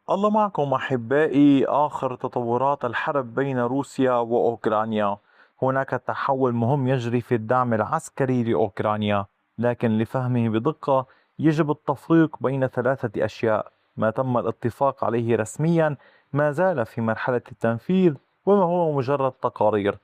الله معكم أحبائي. آخر تطورات الحرب بين روسيا وأوكرانيا، هناك تحول مهم يجري في الدعم العسكري لأوكرانيا، لكن لفهمه بدقة يجب التفريق بين ثلاثة أشياء: ما تم الاتفاق عليه رسميا، ما زال في مرحلة التنفيذ، وما هو مجرد تقارير.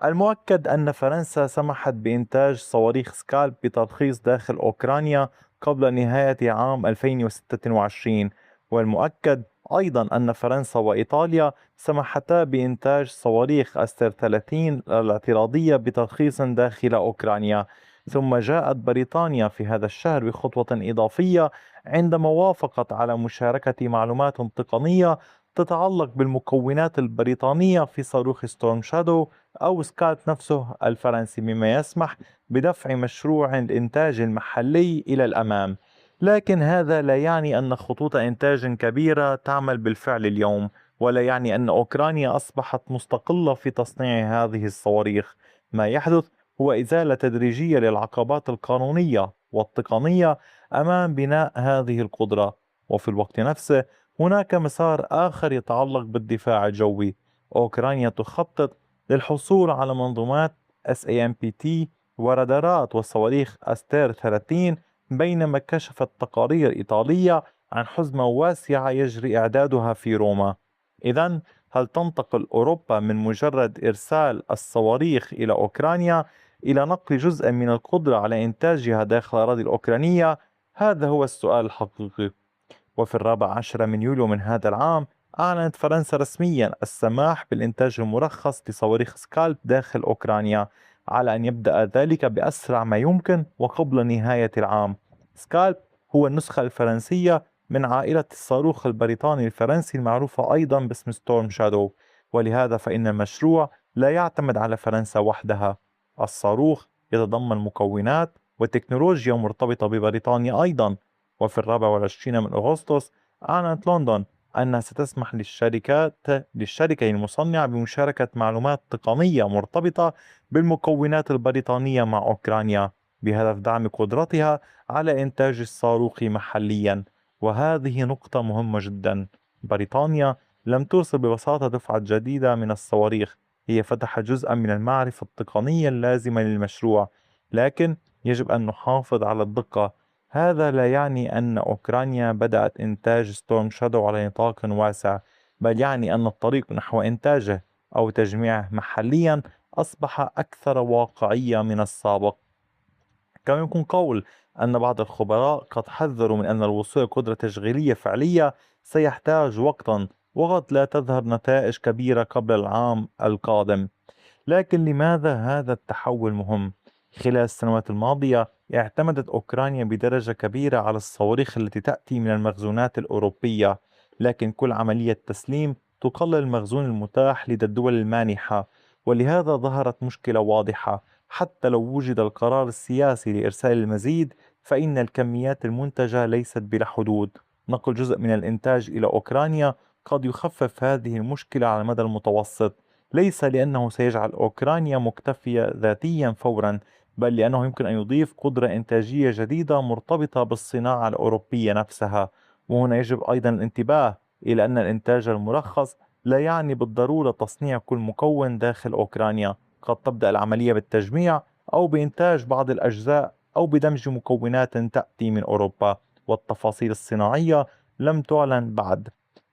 المؤكد أن فرنسا سمحت بإنتاج صواريخ سكالب بترخيص داخل أوكرانيا قبل نهاية عام 2026، والمؤكد أيضا أن فرنسا وإيطاليا سمحتا بإنتاج صواريخ أستر 30 الاعتراضية بترخيص داخل أوكرانيا. ثم جاءت بريطانيا في هذا الشهر بخطوة إضافية عندما وافقت على مشاركة معلومات تقنية تتعلق بالمكونات البريطانية في صاروخ ستورم شادو أو سكات نفسه الفرنسي، مما يسمح بدفع مشروع الإنتاج المحلي إلى الأمام. لكن هذا لا يعني أن خطوط إنتاج كبيرة تعمل بالفعل اليوم، ولا يعني أن أوكرانيا أصبحت مستقلة في تصنيع هذه الصواريخ. ما يحدث هو إزالة تدريجية للعقبات القانونية والتقنية أمام بناء هذه القدرة. وفي الوقت نفسه هناك مسار آخر يتعلق بالدفاع الجوي. أوكرانيا تخطط للحصول على منظومات SAMPT ورادارات وصواريخ أستير 30، بينما كشفت تقارير إيطالية عن حزمة واسعة يجري إعدادها في روما. إذن هل تنتقل أوروبا من مجرد إرسال الصواريخ إلى أوكرانيا إلى نقل جزء من القدرة على إنتاجها داخل الأراضي الأوكرانية؟ هذا هو السؤال الحقيقي. وفي 14 من يوليو من هذا العام أعلنت فرنسا رسميا السماح بالإنتاج المرخص لصواريخ سكالب داخل أوكرانيا، على أن يبدأ ذلك بأسرع ما يمكن وقبل نهاية العام. سكالب هو النسخة الفرنسية من عائلة الصاروخ البريطاني الفرنسي المعروفة أيضا باسم ستورم شادو، ولهذا فإن المشروع لا يعتمد على فرنسا وحدها. الصاروخ يتضمن مكونات وتكنولوجيا مرتبطة ببريطانيا أيضا. وفي 24 من أغسطس أعلنت لندن أنها ستسمح للشركة المصنعة بمشاركة معلومات تقنية مرتبطة بالمكونات البريطانية مع أوكرانيا، بهدف دعم قدرتها على إنتاج الصاروخ محليا. وهذه نقطة مهمة جدا. بريطانيا لم ترسل ببساطة دفعة جديدة من الصواريخ، هي فتحت جزءا من المعرفة التقنية اللازمة للمشروع. لكن يجب أن نحافظ على الدقة. هذا لا يعني أن أوكرانيا بدأت إنتاج ستورم شادو على نطاق واسع، بل يعني أن الطريق نحو إنتاجه أو تجميعه محليا أصبح أكثر واقعية من السابق. كما يمكن قول أن بعض الخبراء قد حذروا من أن الوصول لقدرة تشغيلية فعلية سيحتاج وقتا، وقد لا تظهر نتائج كبيرة قبل العام القادم. لكن لماذا هذا التحول مهم؟ خلال السنوات الماضية اعتمدت أوكرانيا بدرجة كبيرة على الصواريخ التي تأتي من المخزونات الأوروبية، لكن كل عملية تسليم تقلل المخزون المتاح لدى الدول المانحة. ولهذا ظهرت مشكلة واضحة: حتى لو وجد القرار السياسي لإرسال المزيد، فإن الكميات المنتجة ليست بلا حدود. نقل جزء من الإنتاج إلى أوكرانيا قد يخفف هذه المشكلة على المدى المتوسط، ليس لأنه سيجعل أوكرانيا مكتفية ذاتيا فورا، بل لأنه يمكن أن يضيف قدرة إنتاجية جديدة مرتبطة بالصناعة الأوروبية نفسها. وهنا يجب أيضا الانتباه إلى أن الإنتاج المرخص لا يعني بالضرورة تصنيع كل مكون داخل أوكرانيا. قد تبدأ العملية بالتجميع أو بإنتاج بعض الأجزاء أو بدمج مكونات تأتي من أوروبا، والتفاصيل الصناعية لم تعلن بعد.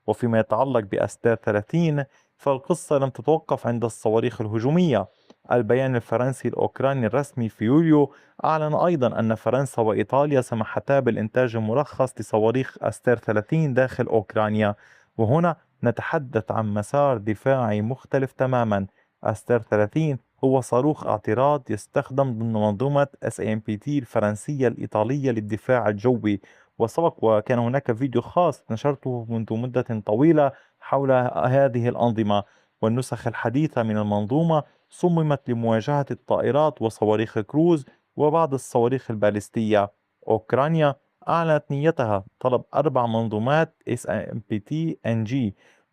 وفيما يتعلق بأستار 30، فالقصة لم تتوقف عند الصواريخ الهجومية. البيان الفرنسي الأوكراني الرسمي في يوليو أعلن أيضا أن فرنسا وإيطاليا سمحتا بالإنتاج المرخص لصواريخ أستر 30 داخل أوكرانيا. وهنا نتحدث عن مسار دفاعي مختلف تماما. أستر 30 هو صاروخ اعتراض يستخدم ضمن منظومة SAMPT الفرنسية الإيطالية للدفاع الجوي. وسبق وكان هناك فيديو خاص نشرته منذ مدة طويلة حول هذه الأنظمة. والنسخ الحديثة من المنظومة صممت لمواجهة الطائرات وصواريخ الكروز وبعض الصواريخ البالستية. أوكرانيا أعلنت نيتها طلب 4 منظومات SMPT-NG،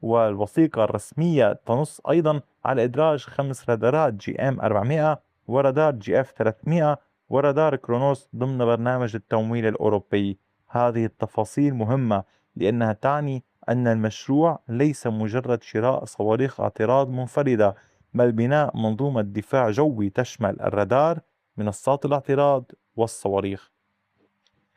والوثيقة الرسمية تنص أيضا على إدراج 5 رادارات GM 400 ورادار GF 300 ورادار كرونوس ضمن برنامج التمويل الأوروبي. هذه التفاصيل مهمة لأنها تعني أن المشروع ليس مجرد شراء صواريخ اعتراض منفردة، بل بناء منظومة دفاع جوي تشمل الرادار، منصات الاعتراض، والصواريخ.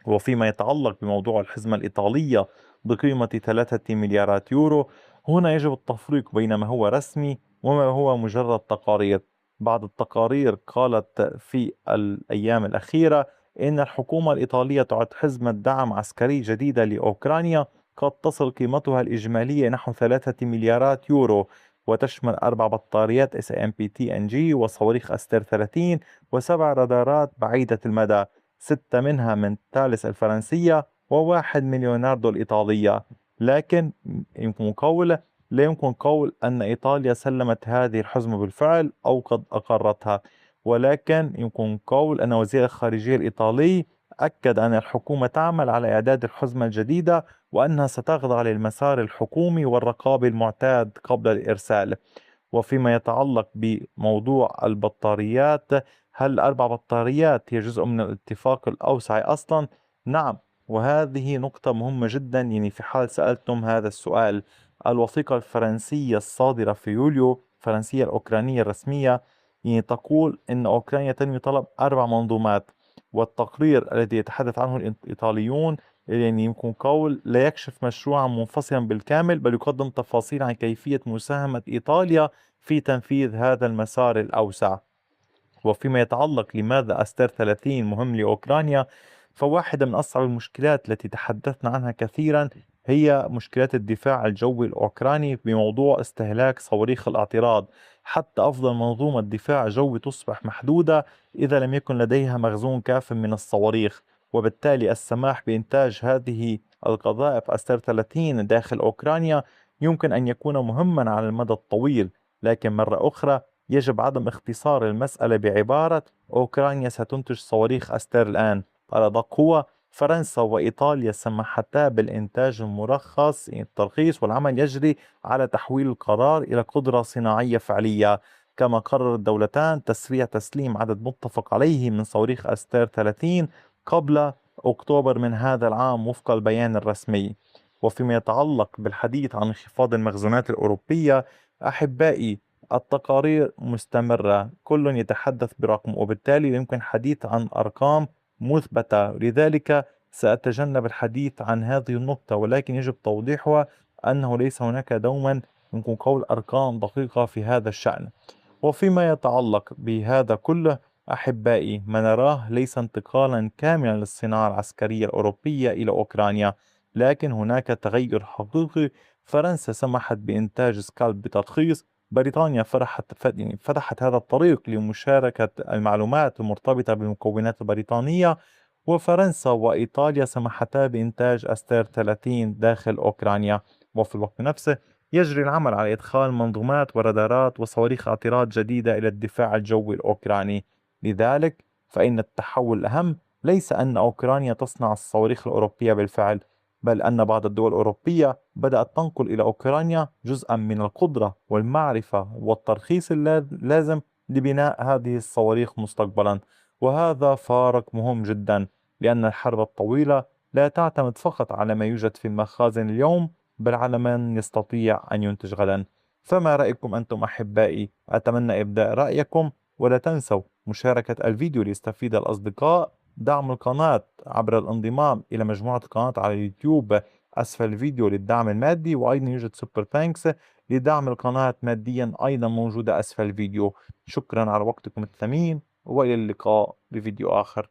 وفيما يتعلق بموضوع الحزمة الإيطالية بقيمة 3 مليارات يورو، هنا يجب التفريق بين ما هو رسمي وما هو مجرد تقارير. بعض التقارير قالت في الأيام الأخيرة إن الحكومة الإيطالية تعد حزمة دعم عسكري جديدة لأوكرانيا قد تصل قيمتها الإجمالية نحو 3 مليارات يورو، وتشمل 4 بطاريات SAMPT-NG وصواريخ أستر 30 وسبع رادارات بعيدة المدى، 6 منها من ثالث الفرنسية و1 من ليوناردو الإيطالية. لكن يمكن قول لا يمكن قول أن إيطاليا سلمت هذه الحزمة بالفعل أو قد أقرتها، ولكن يمكن قول أن وزير الخارجية الإيطالي أكد أن الحكومة تعمل على إعداد الحزمة الجديدة وأنها ستخضع للمسار الحكومي والرقابي المعتاد قبل الإرسال. وفيما يتعلق بموضوع البطاريات، هل 4 بطاريات هي جزء من الاتفاق الأوسع أصلا؟ نعم، وهذه نقطة مهمة جدا. يعني في حال سألتم هذا السؤال، الوثيقة الفرنسية الصادرة في يوليو، الفرنسية الأوكرانية الرسمية، يعني تقول أن أوكرانيا تنوي طلب 4 منظومات. والتقرير الذي يتحدث عنه الإيطاليون يعني يمكن قول لا يكشف مشروعا منفصلا بالكامل، بل يقدم تفاصيل عن كيفية مساهمة إيطاليا في تنفيذ هذا المسار الأوسع. وفيما يتعلق لماذا أستر 30 مهم لأوكرانيا، فواحدة من أصعب المشكلات التي تحدثنا عنها كثيرا هي مشكلات الدفاع الجوي الأوكراني بموضوع استهلاك صواريخ الاعتراض. حتى أفضل منظومة دفاع جوي تصبح محدودة إذا لم يكن لديها مخزون كاف من الصواريخ، وبالتالي السماح بإنتاج هذه القذائف أستر 30 داخل أوكرانيا يمكن أن يكون مهما على المدى الطويل. لكن مرة أخرى يجب عدم اختصار المسألة بعبارة أوكرانيا ستنتج صواريخ أستر الآن. الأدق هو فرنسا وإيطاليا سمحتا بالإنتاج المرخص، يعني الترخيص، والعمل يجري على تحويل القرار إلى قدرة صناعية فعلية. كما قرر الدولتان تسريع تسليم عدد متفق عليه من صواريخ أستر 30 قبل أكتوبر من هذا العام وفق البيان الرسمي. وفيما يتعلق بالحديث عن انخفاض المخزونات الأوروبية، أحبائي، التقارير مستمرة، كل يتحدث برقم، وبالتالي يمكن الحديث عن أرقام مثبتة. لذلك سأتجنب الحديث عن هذه النقطة، ولكن يجب توضيحها أنه ليس هناك دوما يمكن قول أرقام دقيقة في هذا الشأن. وفيما يتعلق بهذا كله أحبائي، ما نراه ليس انتقالا كاملا للصناعة العسكرية الأوروبية إلى أوكرانيا، لكن هناك تغير حقيقي. فرنسا سمحت بإنتاج سكالب بترخيص، بريطانيا يعني فتحت هذا الطريق لمشاركة المعلومات المرتبطة بالمكونات البريطانية، وفرنسا وإيطاليا سمحتا بإنتاج أستر 30 داخل أوكرانيا. وفي الوقت نفسه يجري العمل على إدخال منظومات ورادارات وصواريخ اعتراض جديدة إلى الدفاع الجوي الأوكراني. لذلك فإن التحول الأهم ليس أن أوكرانيا تصنع الصواريخ الأوروبية بالفعل، بل أن بعض الدول الأوروبية بدأت تنقل إلى أوكرانيا جزءا من القدرة والمعرفة والترخيص اللازم لبناء هذه الصواريخ مستقبلا. وهذا فارق مهم جدا، لأن الحرب الطويلة لا تعتمد فقط على ما يوجد في المخازن اليوم، بل على من يستطيع أن ينتج غدا. فما رأيكم أنتم أحبائي؟ أتمنى إبداء رأيكم، ولا تنسوا مشاركة الفيديو ليستفيد الأصدقاء، دعم القناة عبر الانضمام إلى مجموعة القناة على اليوتيوب أسفل الفيديو للدعم المادي، وأيضا يوجد سوبر ثانكس لدعم القناة ماديا أيضا موجودة أسفل الفيديو. شكرا على وقتكم الثمين، وإلى اللقاء بفيديو آخر.